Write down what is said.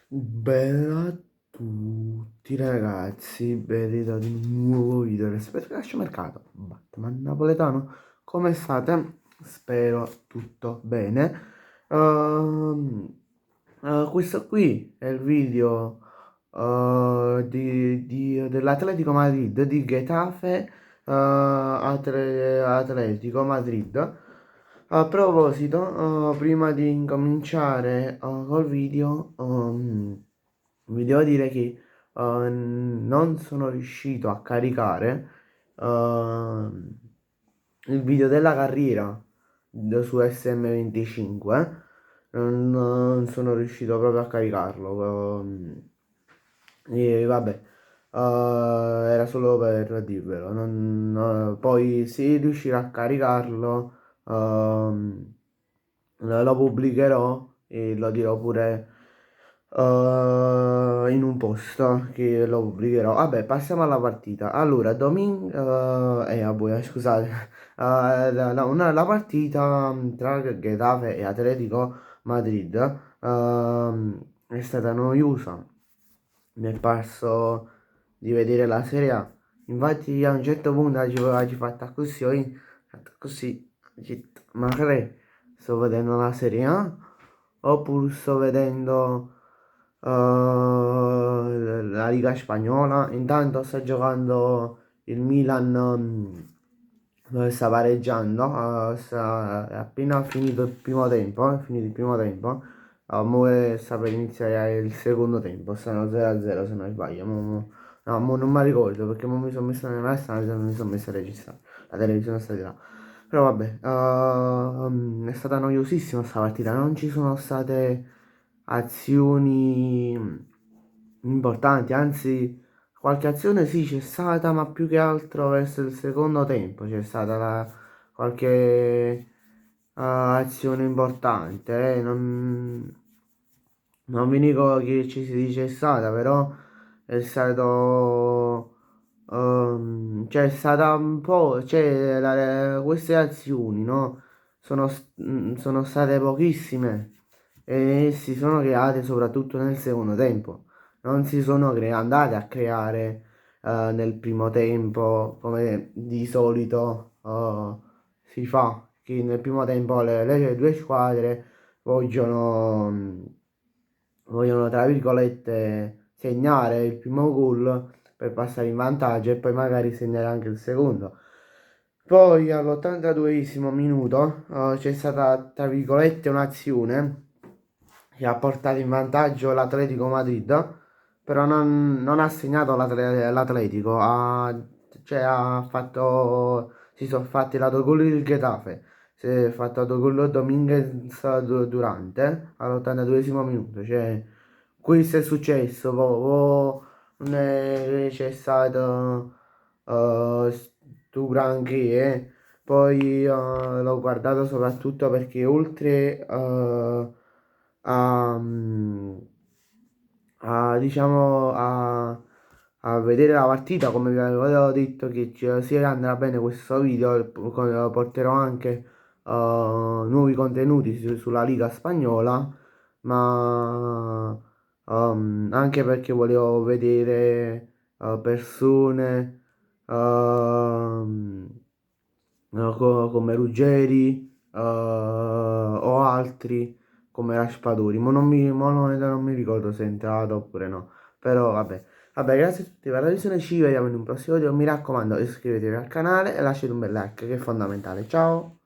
Bella a tutti ragazzi, ben ritrovati in un nuovo video rispetto al calciomercato. Batman napoletano, come state? Spero tutto bene. Questo qui è il video dell'Atletico Madrid, di Getafe Atletico Madrid. A proposito, prima di incominciare col video, vi devo dire che non sono riuscito a caricare il video della carriera su SM25. Non sono riuscito proprio a caricarlo. E vabbè, era solo per dirvelo. Poi se riuscirò a caricarlo, lo pubblicherò e lo dirò pure in un post che lo pubblicherò. Vabbè, passiamo alla partita. Allora, scusate. La partita tra Getafe e Atletico Madrid è stata noiosa. Mi è parso di vedere la Serie A. Infatti a un certo punto ci fatta così, fatta così, ma che sto vedendo la Serie A oppure sto vedendo la Liga Spagnola. Intanto sta giocando il Milan, sta pareggiando, è appena finito il primo tempo, è finito il primo tempo. Mo sta per iniziare il secondo tempo, stanno 0-0 se non sbaglio. No, mo non mi ricordo perché mo mi sono messo nella stanza e non mi sono messo a registrare. La televisione sta di là. Però vabbè, è stata noiosissima sta partita, non ci sono state azioni importanti, anzi qualche azione sì c'è stata, ma più che altro verso il secondo tempo c'è stata qualche azione importante. Non vi dico che ci si dice è stata, però è stato... cioè è stata un po'... cioè queste azioni, no? Sono state pochissime e si sono create soprattutto nel secondo tempo. Non si sono andate a creare nel primo tempo come di solito si fa, che nel primo tempo le due squadre vogliono vogliono tra virgolette segnare il primo gol per passare in vantaggio e poi magari segnare anche il secondo. Poi all'82esimo minuto c'è stata tra virgolette un'azione che ha portato in vantaggio l'Atletico Madrid, però non ha segnato l'Atletico, cioè ha fatto, si sono fatti l'autogol il Getafe, si è fatto l'autogol Dominguez durante all'82esimo minuto, cioè questo è successo, non è che c'è stato stu granché, eh. Poi l'ho guardato soprattutto perché oltre a, diciamo a vedere la partita, come vi avevo detto che se andrà bene questo video, porterò anche nuovi contenuti sulla Liga Spagnola, ma anche perché volevo vedere persone come Ruggeri o altri come Raspadori. Non mi ricordo se è entrato oppure no. Però vabbè. Vabbè, grazie a tutti per la visione. Ci vediamo in un prossimo video. Mi raccomando, iscrivetevi al canale e lasciate un bel like che è fondamentale. Ciao!